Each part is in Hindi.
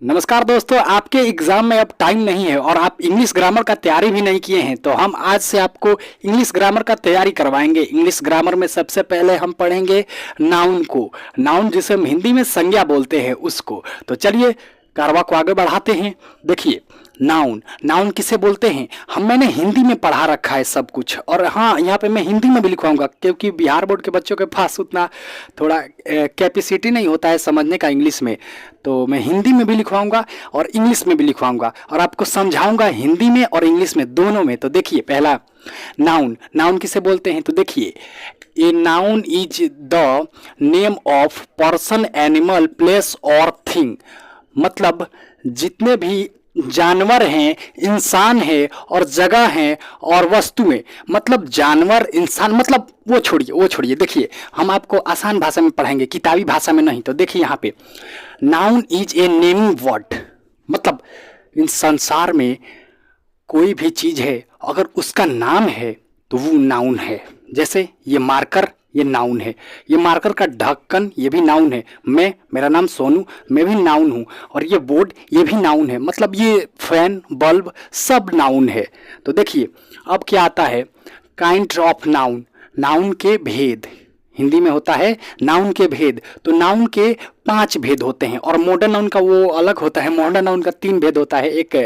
नमस्कार दोस्तों, आपके एग्जाम में अब टाइम नहीं है और आप इंग्लिश ग्रामर का तैयारी भी नहीं किए हैं तो हम आज से आपको इंग्लिश ग्रामर का तैयारी करवाएंगे। इंग्लिश ग्रामर में सबसे पहले हम पढ़ेंगे नाउन को। नाउन जिसे हम हिंदी में संज्ञा बोलते हैं उसको। तो चलिए कारवा को आगे बढ़ाते हैं। देखिए नाउन, नाउन किसे बोलते हैं मैंने हिंदी में पढ़ा रखा है सब कुछ, और हाँ यहाँ पे मैं हिंदी में भी लिखवाऊंगा क्योंकि बिहार बोर्ड के बच्चों के पास उतना थोड़ा कैपेसिटी नहीं होता है समझने का इंग्लिश में। तो मैं हिंदी में भी लिखवाऊंगा और इंग्लिश में भी लिखवाऊंगा और आपको समझाऊंगा हिंदी में और इंग्लिश में, दोनों में। तो देखिए पहला नाउन, नाउन किसे बोलते हैं तो देखिए a noun is the name of person, animal, place और थिंग। मतलब जितने भी जानवर हैं, इंसान है और जगह है और वस्तुएं, मतलब जानवर इंसान, मतलब वो छोड़िए देखिए हम आपको आसान भाषा में पढ़ाएंगे, किताबी भाषा में नहीं। तो देखिए यहाँ पे noun is A naming word, मतलब इस संसार में कोई भी चीज है अगर उसका नाम है तो वो नाउन है। जैसे ये मार्कर, ये नाउन है। ये मार्कर का ढक्कन, ये भी नाउन है। मेरा नाम सोनू, मैं भी नाउन हूँ। और ये बोर्ड, ये भी नाउन है। मतलब ये फैन, बल्ब सब नाउन है। तो देखिए अब क्या आता है, काइंड ऑफ नाउन, नाउन के भेद। हिंदी में होता है नाउन के भेद। तो नाउन के 5 भेद होते हैं और मॉडर्न नाउन का वो अलग होता है। मॉडर्न नाउन का 3 भेद होता है, एक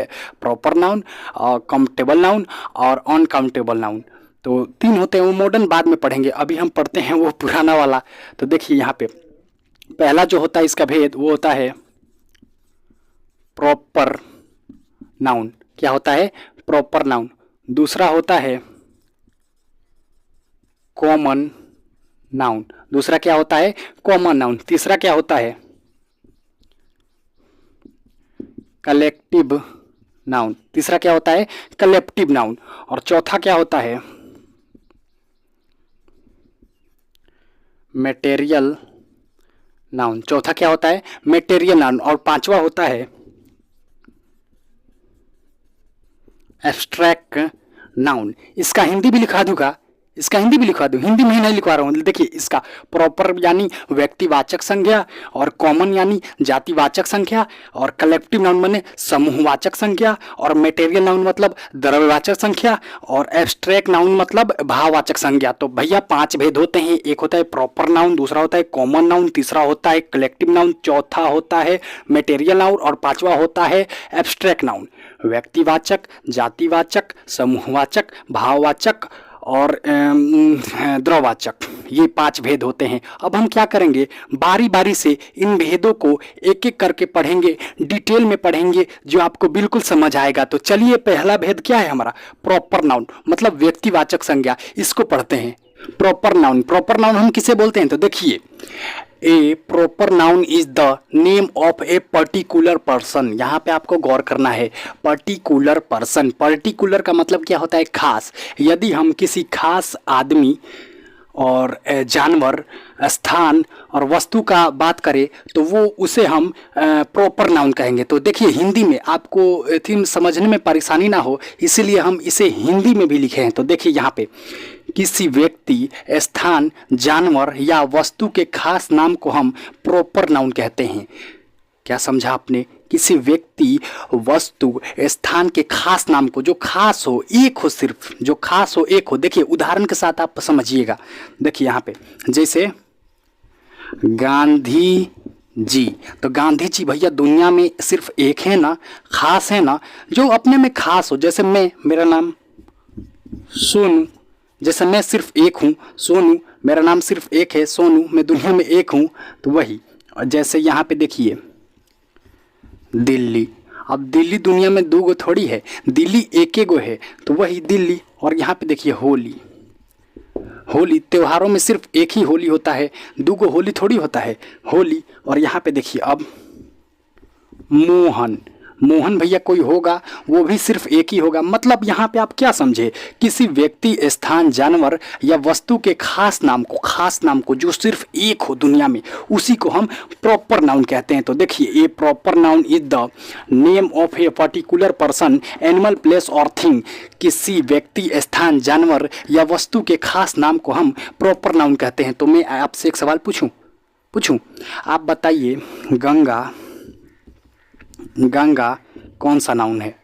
प्रॉपर नाउन, काउंटेबल नाउन और अनकाउंटेबल नाउन। तो 3 होते हैं, वो मॉडर्न बाद में पढ़ेंगे, अभी हम पढ़ते हैं वो पुराना वाला। तो देखिए यहाँ पे पहला जो होता है इसका भेद वो होता है प्रॉपर नाउन। क्या होता है? Proper noun. दूसरा होता है कॉमन नाउन। दूसरा क्या होता है? Common noun. तीसरा क्या होता है? Collective noun. तीसरा क्या होता है? Collective noun. और चौथा क्या होता है? Material noun. चौथा क्या होता है? Material noun. और पांचवा होता है एब्स्ट्रैक्ट नाउन। इसका हिंदी भी लिखा दूंगा, इसका हिंदी भी लिखवा दूँ, हिंदी में ही नहीं लिखवा रहा हूँ। देखिए इसका प्रॉपर यानी व्यक्तिवाचक संज्ञा, और कॉमन यानी जातिवाचक संख्या, और कलेक्टिव नाउन माने समूहवाचक संख्या, और मटेरियल नाउन मतलब द्रव्यवाचक संख्या, और एब्स्ट्रैक्ट नाउन मतलब भाववाचक संज्ञा। तो भैया 5 भेद होते हैं। एक होता है प्रॉपर नाउन, दूसरा होता है कॉमन नाउन, तीसरा होता है कलेक्टिव नाउन, चौथा होता है मटेरियल नाउन, और पांचवा होता है एब्स्ट्रैक्ट नाउन। व्यक्तिवाचक, जातिवाचक, समूहवाचक, भाववाचक और द्रववाचक, ये 5 भेद होते हैं। अब हम क्या करेंगे, बारी बारी से इन भेदों को एक एक करके पढ़ेंगे, डिटेल में पढ़ेंगे, जो आपको बिल्कुल समझ आएगा। तो चलिए पहला भेद क्या है हमारा? प्रॉपर नाउन मतलब व्यक्तिवाचक संज्ञा, इसको पढ़ते हैं। प्रॉपर नाउन, प्रॉपर नाउन हम किसे बोलते हैं तो देखिए a proper noun is the name of a particular person. यहाँ पे आपको गौर करना है, पर्टिकुलर पर्सन। पर्टिकुलर का मतलब क्या होता है? खास। यदि हम किसी खास आदमी और जानवर, स्थान और वस्तु का बात करें तो वो उसे हम प्रॉपर नाउन कहेंगे। तो देखिए हिंदी में आपको थीम समझने में परेशानी ना हो इसीलिए हम इसे हिंदी में भी लिखे हैं। तो देखिए यहाँ पे किसी व्यक्ति, स्थान, जानवर या वस्तु के खास नाम को हम प्रॉपर नाउन कहते हैं। क्या समझा आपने? किसी व्यक्ति, वस्तु, स्थान के खास नाम को, जो खास हो, एक हो, सिर्फ जो खास हो एक हो। देखिए उदाहरण के साथ आप समझिएगा। देखिए यहाँ पे जैसे गांधी जी, तो गांधी जी भैया दुनिया में सिर्फ एक है ना, खास है ना, जो अपने में खास हो। जैसे मेरा नाम सोनू, जैसे मैं सिर्फ एक हूँ सोनू, मेरा नाम सिर्फ एक है सोनू, मैं दुनिया में एक हूँ, तो वही। और जैसे यहाँ पे देखिए दिल्ली, अब दिल्ली दुनिया में 2 गो थोड़ी है, दिल्ली एक गो है, तो वही दिल्ली। और यहाँ पे देखिए होली, होली त्योहारों में सिर्फ एक ही होली होता है, 2 गो होली थोड़ी होता है, होली। और यहाँ पे देखिए अब मोहन, मोहन भैया कोई होगा वो भी सिर्फ एक ही होगा। मतलब यहाँ पे आप क्या समझे, किसी व्यक्ति, स्थान, जानवर या वस्तु के खास नाम को जो सिर्फ एक हो दुनिया में, उसी को हम प्रॉपर नाउन कहते हैं। तो देखिए ये proper noun is the name of a particular person, animal, place और थिंग। किसी व्यक्ति, स्थान, जानवर या वस्तु के खास नाम को हम प्रॉपर नाउन कहते हैं। तो मैं आपसे एक सवाल पूछूं, आप बताइए गंगा गंगा कौन सा नाउन है?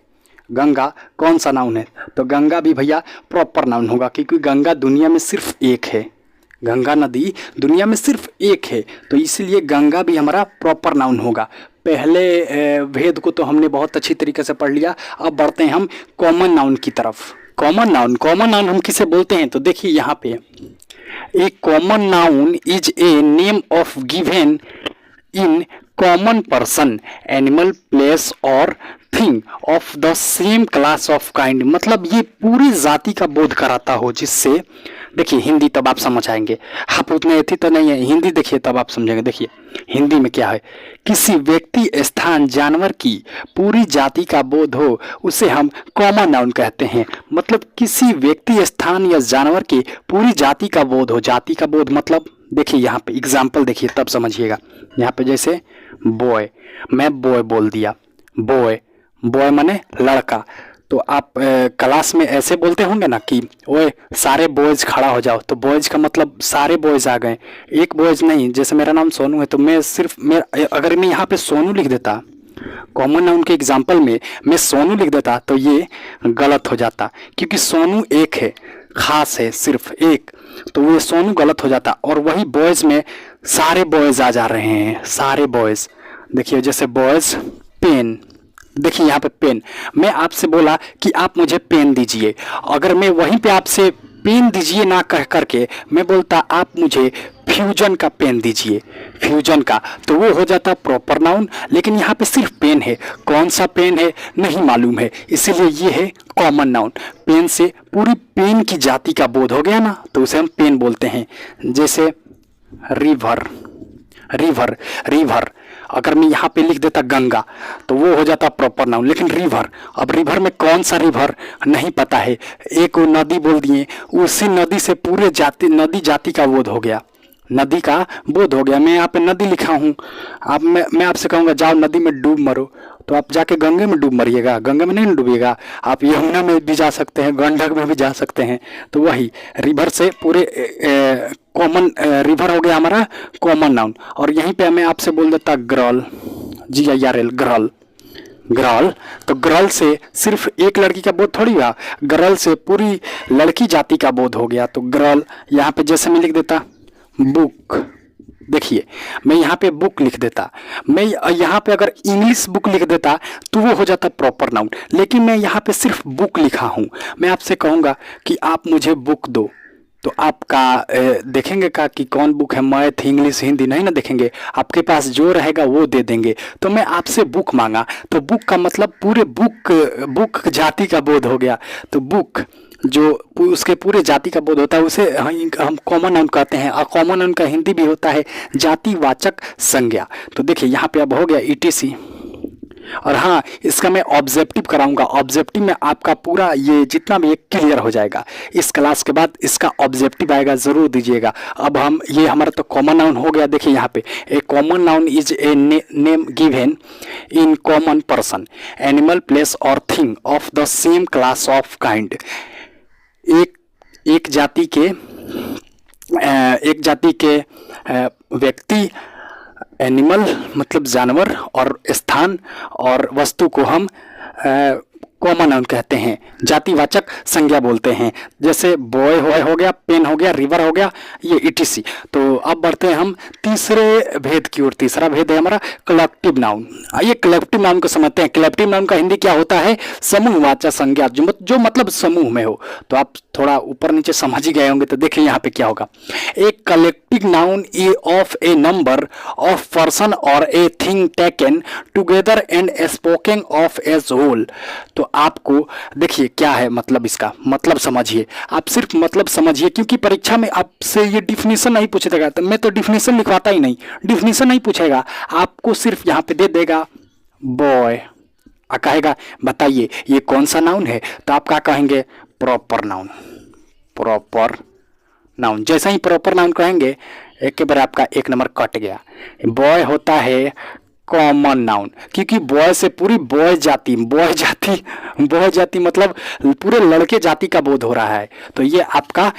गंगा कौन सा नाउन है? तो गंगा भी भैया प्रॉपर नाउन होगा, क्योंकि गंगा दुनिया में सिर्फ एक है। गंगा नदी दुनिया में सिर्फ एक है, तो इसलिए गंगा भी हमारा प्रॉपर नाउन होगा। पहले भेद को तो हमने बहुत अच्छी तरीके से पढ़ लिया। अब बढ़ते हैं हम कॉमन नाउन की तरफ। कॉमन नाउन हम किसे बोलते हैं? तो देखिए यहाँ पे, a common noun is a name of given in common person, animal, place और thing of the same class of kind. मतलब ये पूरी जाति का बोध कराता हो, जिससे देखिए हिंदी तब आप समझ आएंगे। आप उतने अथी तो नहीं है, हिंदी देखिए तब आप समझेंगे। देखिए हिंदी में क्या है, किसी व्यक्ति, स्थान, जानवर की पूरी जाति का बोध हो उसे हम कॉमन नाउन कहते हैं। मतलब किसी व्यक्ति, स्थान या जानवर की पूरी जाति का बोध हो। जाति का बोध मतलब देखिए यहाँ पे एग्जाम्पल देखिए तब समझिएगा। यहाँ पे जैसे बॉय, मैं बॉय बोल दिया, बॉय, बॉय माने लड़का। तो आप क्लास में ऐसे बोलते होंगे ना कि ओए सारे बॉयज खड़ा हो जाओ, तो बॉयज का मतलब सारे बॉयज आ गए, एक बॉयज नहीं। जैसे मेरा नाम सोनू है, तो मैं सिर्फ अगर मैं यहाँ पे सोनू लिख देता, कॉमन नाउन के एग्जाम्पल में मैं सोनू लिख देता, तो ये गलत हो जाता, क्योंकि सोनू एक है, खास है, सिर्फ एक, तो ये सोनू गलत हो जाता। और वही बॉयज में सारे बॉयज आ जा रहे हैं, सारे बॉयज। देखिए जैसे बॉयज पेन, देखिए यहाँ पे पेन, मैं आपसे बोला कि आप मुझे पेन दीजिए, अगर मैं वहीं पे आपसे पेन दीजिए ना कह करके मैं बोलता आप मुझे फ्यूजन का पेन दीजिए, फ्यूजन का, तो वो हो जाता प्रॉपर नाउन। लेकिन यहाँ पे सिर्फ पेन है, कौन सा पेन है नहीं मालूम है, इसीलिए ये है कॉमन नाउन। पेन से पूरी पेन की जाति का बोध हो गया ना, तो उसे हम पेन बोलते हैं। जैसे रिवर, रिवर, रिवर, अगर मैं यहाँ पे लिख देता गंगा, तो वो हो जाता प्रॉपर नाउन। लेकिन रिवर, अब रिवर में कौन सा रिवर नहीं पता है, एक वो नदी बोल दिए, उसी नदी से पूरे जाति, नदी जाति का बोध हो गया, नदी का बोध हो गया। मैं यहाँ पे नदी लिखा हूँ, अब मैं आपसे कहूँगा जाओ नदी में डूब मरो, तो आप जाके गंगे में डूब मरिएगा? गंगा में नहीं डूबिएगा, आप यमुना में भी जा सकते हैं, गंडक में भी जा सकते हैं। तो वही रिवर से पूरे कॉमन, रिवर हो गया हमारा कॉमन नाउन। और यहीं पे मैं आपसे बोल देता गर्ल, GIRL, गर्ल, गर्ल, तो गर्ल से सिर्फ एक लड़की का बोध थोड़ी हुआ, गर्ल से पूरी लड़की जाति का बोध हो गया। तो गर्ल, यहाँ पे जैसे मैं लिख देता बुक, देखिए मैं यहाँ पे बुक लिख देता, मैं यहाँ पे अगर इंग्लिश बुक लिख देता तो वो हो जाता प्रॉपर नाउन। लेकिन मैं यहाँ पे सिर्फ बुक लिखा हूँ, मैं आपसे कहूँगा कि आप मुझे बुक दो, तो आपका देखेंगे का कि कौन बुक है, मैथ, इंग्लिश, हिंदी नहीं ना देखेंगे, आपके पास जो रहेगा वो दे देंगे। तो मैं आपसे बुक मांगा, तो बुक का मतलब पूरे बुक जाति का बोध हो गया। तो बुक जो उसके पूरे जाति का बोध होता है उसे हम कॉमन नाउन कहते हैं। और कॉमन नाउन का हिंदी भी होता है जातिवाचक संज्ञा। तो देखिए यहाँ पे अब हो गया ETC। और हाँ, इसका मैं ऑब्जेक्टिव कराऊंगा, ऑब्जेक्टिव में आपका पूरा ये जितना भी क्लियर हो जाएगा। इस क्लास के बाद इसका ऑब्जेक्टिव आएगा, जरूर दीजिएगा। अब हम ये हमारा तो कॉमन नाउन हो गया। देखिए यहाँ पे a common noun is a name given in common person, animal, place और thing of the same class of kind. एक जाति के व्यक्ति, एनिमल मतलब जानवर, और स्थान और वस्तु को हम कॉमन नाउन कहते हैं, जातिवाचक संज्ञा बोलते हैं। जैसे बॉय हो गया, पेन हो गया, रिवर हो गया, ये ETC। तो अब बढ़ते हैं हम तीसरे भेद की ओर। तीसरा भेद है हमारा कलेक्टिव नाउन। आइए कलेक्टिव नाउन को समझते हैं। कलेक्टिव नाउन का हिंदी क्या होता है? समूहवाचक संज्ञा, जो मतलब समूह में हो। तो आप थोड़ा ऊपर नीचे समझ ही गए होंगे, तो देखिए यहाँ पे क्या होगा। एक collective noun a of a number of person और a thing taken together and spoken of as whole. तो आपको देखिए क्या है मतलब, इसका मतलब समझिए, आप सिर्फ मतलब समझिए, क्योंकि परीक्षा में आपसे ये डिफिनीशन नहीं पूछेगा। तो मैं तो डिफिनीशन लिखवाता ही नहीं, डिफिनीशन नहीं पूछेगा, आपको सिर्फ यहाँ पे दे देगा बॉय, कहेगा बताइए ये कौन सा नाउन है, तो आप क्या कहेंगे? Proper noun, proper noun. जैसे ही प्रॉपर नाउन कहेंगे एक के बार आपका 1 नंबर कट गया। बॉय होता है कॉमन नाउन, क्योंकि बॉय से पूरी बॉय जाति मतलब पूरे लड़के जाति का बोध हो रहा है, तो ये आपका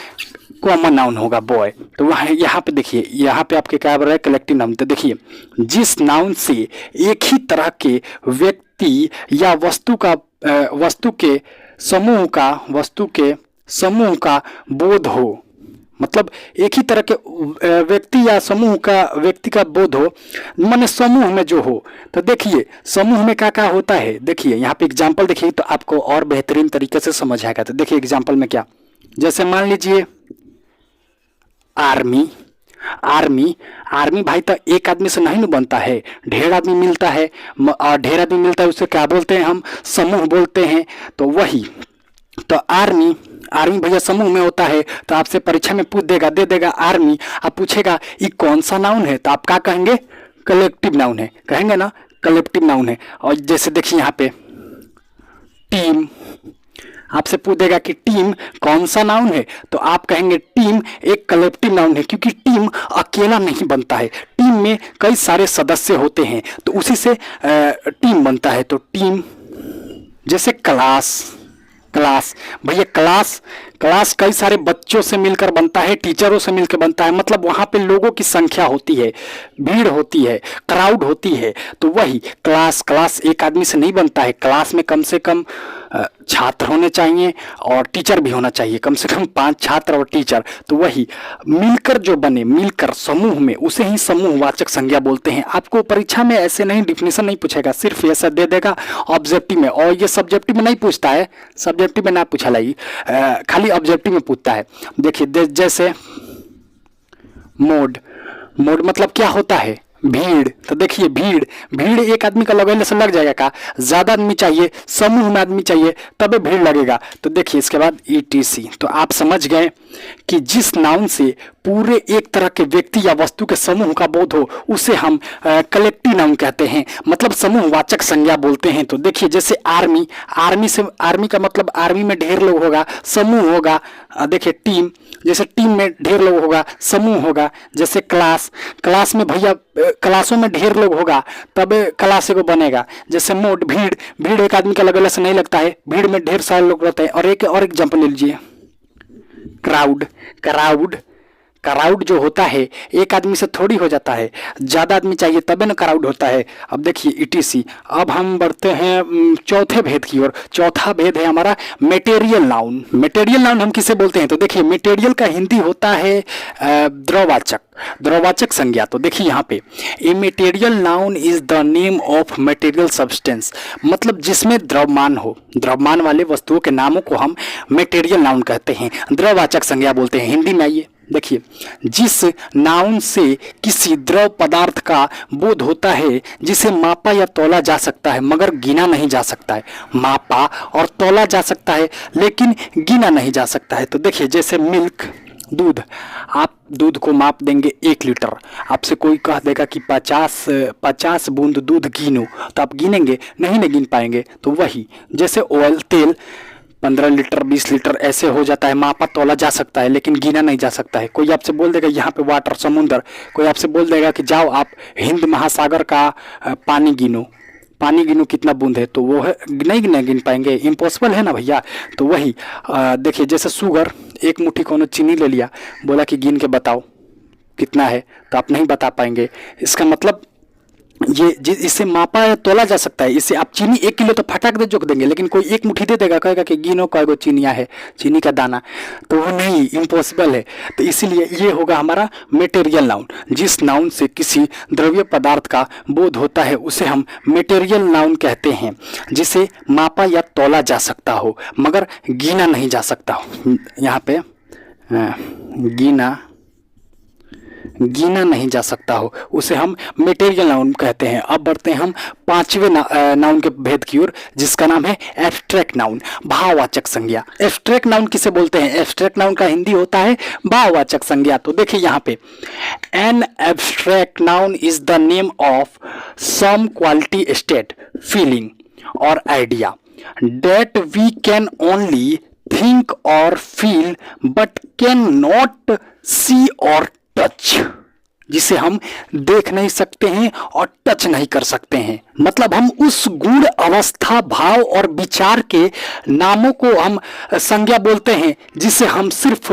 कॉमन नाउन होगा बॉय। तो वहाँ यहाँ पे देखिए, यहाँ पे आपके क्या बोल रहा है, कलेक्टिव नाउन। तो देखिए जिस नाउन से एक ही तरह के व्यक्ति या वस्तु के समूह का बोध हो, मतलब एक ही तरह के व्यक्ति या व्यक्ति का बोध हो, माने समूह में जो हो। तो देखिए समूह में क्या क्या होता है, देखिए यहाँ पे एग्जाम्पल देखिए तो आपको और बेहतरीन तरीके से समझ आएगा। तो देखिए एग्जाम्पल में क्या, जैसे मान लीजिए आर्मी भाई तो एक आदमी से नहीं बनता है, ढेर आदमी मिलता है, और ढेर आदमी मिलता है उसे क्या बोलते हैं हम, समूह बोलते हैं। तो वही, तो आर्मी भैया समूह में होता है। तो आपसे परीक्षा में पूछ देगा, दे देगा आर्मी, आप पूछेगा ये कौन सा नाउन है, तो आप क्या कहेंगे, कलेक्टिव नाउन है, कहेंगे ना कलेक्टिव नाउन है। और जैसे देखिए यहाँ पे टीम, आपसे पूछ देगा कि टीम कौन सा नाउन है, तो आप कहेंगे टीम एक कलेक्टिव नाउन है, क्योंकि टीम अकेला नहीं बनता है, टीम में कई सारे सदस्य होते हैं, तो उसी से टीम बनता है। तो टीम, जैसे क्लास भैया क्लास कई सारे बच्चों से मिलकर बनता है, टीचरों से मिलकर बनता है, मतलब वहाँ पे लोगों की संख्या होती है, भीड़ होती है, क्राउड होती है। तो वही क्लास एक आदमी से नहीं बनता है, क्लास में कम से कम छात्र होने चाहिए और टीचर भी होना चाहिए, कम से कम 5 छात्र और टीचर। तो वही मिलकर जो बने, मिलकर समूह में, उसे ही समूहवाचक संज्ञा बोलते हैं। आपको परीक्षा में ऐसे नहीं डिफिनेशन नहीं पूछेगा, सिर्फ ऐसा दे देगा ऑब्जेक्टिव में, और ये सब्जेक्टिव में नहीं पूछता है, सब्जेक्टिव में ना पूछा लगी, खाली ऑब्जेक्टिव में पूछता है। देखिए जैसे मोड मतलब क्या होता है, भीड़। तो देखिए भीड़ एक आदमी का लगने से लग जाएगा का, ज्यादा आदमी चाहिए, समूह में आदमी चाहिए तबे भीड़ लगेगा। तो देखिए इसके बाद ETC। तो आप समझ गए कि जिस नाउन से पूरे एक तरह के व्यक्ति या वस्तु के समूह का बोध हो, उसे हम कलेक्टिव नाउन कहते हैं, मतलब समूहवाचक संज्ञा बोलते हैं। तो देखिए जैसे आर्मी का मतलब आर्मी में ढेर लोग होगा, समूह होगा। देखिए टीम, जैसे टीम में ढेर लोग होगा, समूह होगा। जैसे क्लास में भैया क्लासों में ढेर लोग होगा तब क्लास एगो बनेगा। जैसे मोड, भीड़ एक आदमी का लगने से नहीं लगता है, भीड़ में ढेर सारे लोग रहते हैं। और एक और एग्जाम्पल ले लीजिए, क्राउड जो होता है एक आदमी से थोड़ी हो जाता है, ज्यादा आदमी चाहिए तबे ना क्राउड होता है। अब देखिए ETC। अब हम बढ़ते हैं चौथे भेद की ओर। चौथा भेद है हमारा मेटेरियल नाउन हम किसे बोलते हैं, तो देखिए मेटेरियल का हिंदी होता है द्रववाचक संज्ञा। तो देखिए यहाँ पे a material noun is the name of material substance, मतलब जिसमें द्रव्यमान हो, द्रव्यमान वाले वस्तुओं के नामों को हम मेटेरियल नाउन कहते हैं, द्रववाचक संज्ञा बोलते हैं। हिंदी में आइए, देखिए जिस नाउन से किसी द्रव पदार्थ का बोध होता है, जिसे मापा या तौला जा सकता है मगर गिना नहीं जा सकता है। मापा और तौला जा सकता है लेकिन गिना नहीं जा सकता है। तो देखिए जैसे मिल्क, दूध, आप दूध को माप देंगे 1 लीटर, आपसे कोई कह देगा कि 50 बूंद दूध गिनो, तो आप गिनेंगे नहीं गिन पाएंगे। तो वही जैसे ऑयल, तेल 15 लीटर 20 लीटर ऐसे हो जाता है, मापा तौला जा सकता है लेकिन गिना नहीं जा सकता है। कोई आपसे बोल देगा यहाँ पे वाटर, समुद्र, कोई आपसे बोल देगा कि जाओ आप हिंद महासागर का पानी गिनो कितना बूंद है, तो वो है नहीं गिन पाएंगे, इम्पॉसिबल है ना भैया। तो वही देखिए जैसे शुगर, एक मुट्ठी कोनो चीनी ले लिया, बोला कि गिन के बताओ कितना है, तो आप नहीं बता पाएंगे। इसका मतलब ये इससे मापा या तोला जा सकता है। इससे आप चीनी 1 किलो तो फटाक दे जोक देंगे, लेकिन कोई एक मुट्ठी दे देगा, कहेगा कि गिनो कईगो चीनिया है, चीनी का दाना, तो वो नहीं, इम्पॉसिबल है। तो इसीलिए ये होगा हमारा मेटेरियल नाउन। जिस नाउन से किसी द्रव्य पदार्थ का बोध होता है उसे हम मेटेरियल नाउन कहते हैं, जिसे मापा या तौला जा सकता हो मगर गिना नहीं जा सकता हो। यहाँ पे गिना नहीं जा सकता हो, उसे हम मेटेरियल नाउन कहते हैं। अब बढ़ते हैं हम 5वें नाउन के भेद की ओर, जिसका नाम है एब्स्ट्रैक्ट नाउन, भाववाचक संज्ञा। एब्स्ट्रैक्ट नाउन किसे बोलते हैं, एब्स्ट्रैक्ट नाउन का हिंदी होता है भाववाचक संज्ञा। तो देखिए यहाँ पे an abstract noun is the name of some quality, state, feeling और idea that we can only think or feel but cannot see or touch. जिसे हम देख नहीं सकते हैं और टच नहीं कर सकते हैं। मतलब हम उस गुण, अवस्था, भाव और विचार के नामों को हम संज्ञा बोलते हैं जिसे हम सिर्फ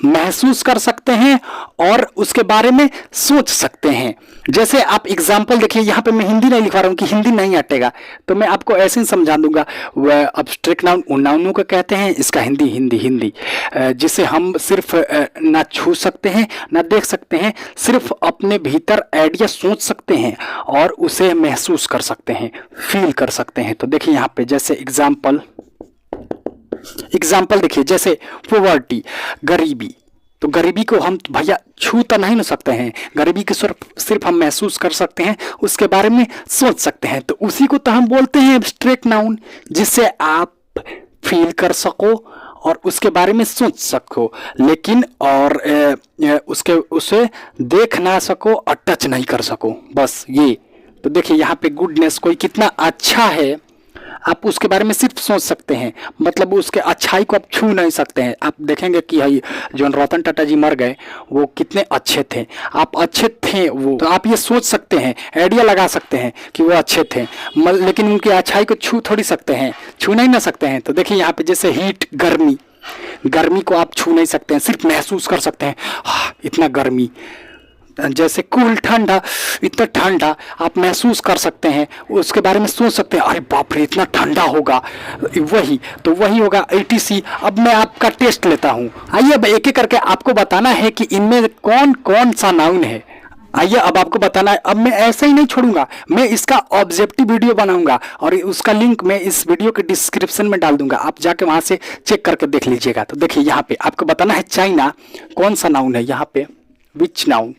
महसूस कर सकते हैं और उसके बारे में सोच सकते हैं। जैसे आप एग्जाम्पल देखिए, यहाँ पे मैं हिंदी नहीं लिखवा रहा हूँ कि हिंदी नहीं हटेगा, तो मैं आपको ऐसे ही समझा दूंगा। वह अब्स्ट्रैक्ट नाउन उन नाउनों को कहते हैं, इसका हिंदी जिसे हम सिर्फ ना छू सकते हैं ना देख सकते हैं, सिर्फ अपने भीतर आइडिया सोच सकते हैं और उसे महसूस कर सकते हैं, फील कर सकते हैं। तो देखिए यहाँ पे जैसे एग्जाम्पल देखिए, जैसे पॉवर्टी, गरीबी। तो गरीबी को हम भैया छू तो नहीं ना सकते हैं, गरीबी के सिर्फ हम महसूस कर सकते हैं, उसके बारे में सोच सकते हैं। तो उसी को तो हम बोलते हैं एब्स्ट्रैक्ट नाउन, जिससे आप फील कर सको और उसके बारे में सोच सको, लेकिन और उसे देख ना सको और टच नहीं कर सको, बस ये। तो देखिए यहाँ पे गुडनेस, कोई कितना अच्छा है आप उसके बारे में सिर्फ सोच सकते हैं, मतलब उसके अच्छाई को आप छू नहीं सकते हैं। आप देखेंगे कि भाई जो रतन टाटा जी मर गए, वो कितने अच्छे थे, आप अच्छे थे वो, तो आप ये सोच सकते हैं, आइडिया लगा सकते हैं कि वो अच्छे थे, लेकिन उनकी अच्छाई को छू थोड़ी सकते हैं, छू नहीं ना सकते हैं। तो देखिए यहाँ पे जैसे हीट, गर्मी को आप छू नहीं सकते हैं, सिर्फ महसूस कर सकते हैं, इतना गर्मी। जैसे कूल, ठंडा, इतना ठंडा आप महसूस कर सकते हैं, उसके बारे में सोच सकते हैं, अरे बाप रे इतना ठंडा होगा, वही होगा ATC। अब मैं आपका टेस्ट लेता हूँ, आइए अब एक एक करके आपको बताना है कि इनमें कौन कौन सा नाउन है। आइए अब आपको बताना है। अब मैं ऐसे ही नहीं छोड़ूंगा, मैं इसका ऑब्जेक्टिव वीडियो बनाऊंगा और उसका लिंक मैं इस वीडियो के डिस्क्रिप्शन में डाल दूंगा, आप जाके वहां से चेक करके देख लीजिएगा। तो देखिए यहाँ पे आपको बताना है चाइना कौन सा नाउन है, यहाँ पे विच नाउन,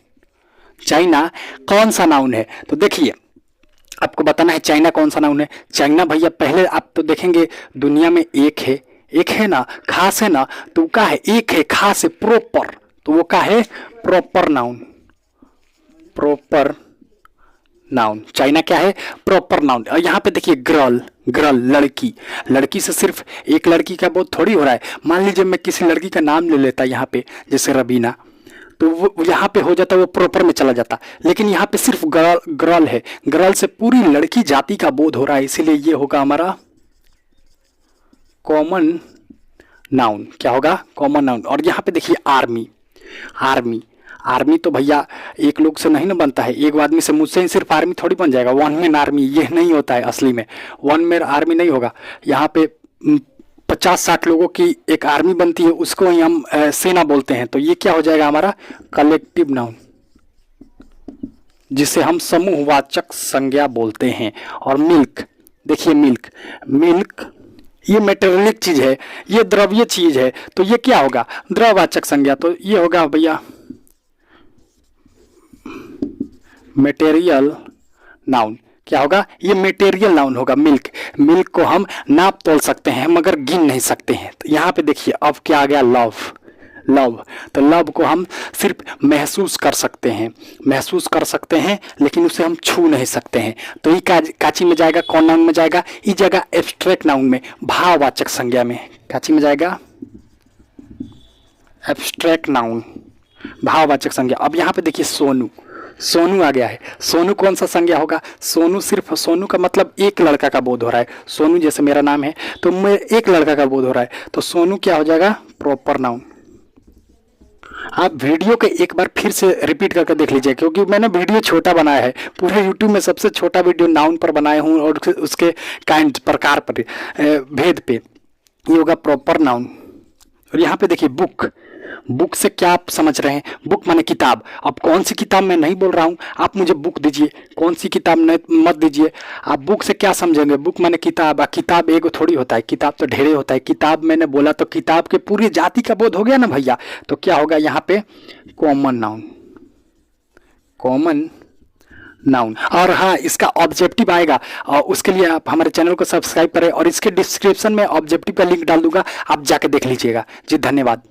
चाइना कौन सा नाउन है। तो देखिए आपको बताना है चाइना कौन सा नाउन है। चाइना भैया पहले आप तो देखेंगे दुनिया में एक है ना, खास है ना, तो क्या है, एक है, खास है, प्रॉपर, तो वो क्या है, प्रॉपर नाउन। चाइना क्या है, प्रॉपर नाउन। और यहाँ पे देखिए गर्ल, लड़की से सिर्फ एक लड़की का बोध थोड़ी हो रहा है। मान लीजिए मैं किसी लड़की का नाम ले लेता यहाँ पे, जैसे रबीना, तो वो यहाँ पे हो जाता, वो प्रॉपर में चला जाता, लेकिन यहाँ पे सिर्फ गर्ल है, गर्ल से पूरी लड़की जाति का बोध हो रहा है, इसीलिए ये होगा हमारा कॉमन नाउन। क्या होगा, कॉमन नाउन। और यहाँ पे देखिए आर्मी तो भैया एक लोग से नहीं ना बनता है, एक आदमी से, मुझसे ही सिर्फ आर्मी थोड़ी बन जाएगा, वन मैन आर्मी ये नहीं होता है, असली में वन मैन आर्मी नहीं होगा। यहाँ पे 50-60 लोगों की एक आर्मी बनती है, उसको ही हम सेना बोलते हैं। तो ये क्या हो जाएगा हमारा कलेक्टिव नाउन, जिसे हम समूहवाचक संज्ञा बोलते हैं। और मिल्क, देखिए मिल्क ये मेटेरियलिक चीज है, ये द्रव्य चीज है, तो ये क्या होगा, द्रववाचक संज्ञा। तो ये होगा भैया मटेरियल नाउन। क्या होगा, ये मटेरियल नाउन होगा। मिल्क को हम नाप तोल सकते हैं मगर गिन नहीं सकते हैं। तो यहाँ पे देखिए अब क्या आ गया, लव। तो लव को हम सिर्फ महसूस कर सकते हैं, लेकिन उसे हम छू नहीं सकते हैं। तो ये काची में जाएगा, कौन नाउन में जाएगा, ये जगह एब्स्ट्रैक्ट नाउन में, भाववाचक संज्ञा में। काची में जाएगा, एब्स्ट्रैक्ट नाउन, भाववाचक संज्ञा। अब यहाँ पे देखिए सोनू आ गया है। सोनू कौन सा संज्ञा होगा, सोनू का मतलब एक लड़का का बोध हो रहा है। सोनू जैसे मेरा नाम है, तो मैं एक लड़का का बोध हो रहा है, तो सोनू क्या हो जाएगा, प्रॉपर नाउन। आप वीडियो के एक बार फिर से रिपीट करके देख लीजिए, क्योंकि मैंने वीडियो छोटा बनाया है, पूरे यूट्यूब में सबसे छोटा वीडियो नाउन पर बनाया हूँ और उसके काइंड, प्रकार पर, भेद पे। ये होगा प्रॉपर नाउन। और यहाँ पे देखिए बुक से क्या आप समझ रहे हैं, बुक माने किताब। अब कौन सी किताब मैं नहीं बोल रहा हूँ, आप मुझे बुक दीजिए, कौन सी किताब मत दीजिए। आप बुक से क्या समझेंगे, बुक माने किताब। किताब एगो थोड़ी होता है, किताब तो ढेरे होता है। किताब मैंने बोला तो किताब के पूरी जाति का बोध हो गया ना भैया। तो क्या होगा यहाँ पे, कॉमन नाउन। और हाँ, इसका ऑब्जेक्टिव आएगा, और उसके लिए आप हमारे चैनल को सब्सक्राइब करें और इसके डिस्क्रिप्शन में ऑब्जेक्टिव का लिंक डाल दूंगा, आप जाके देख लीजिएगा जी। धन्यवाद।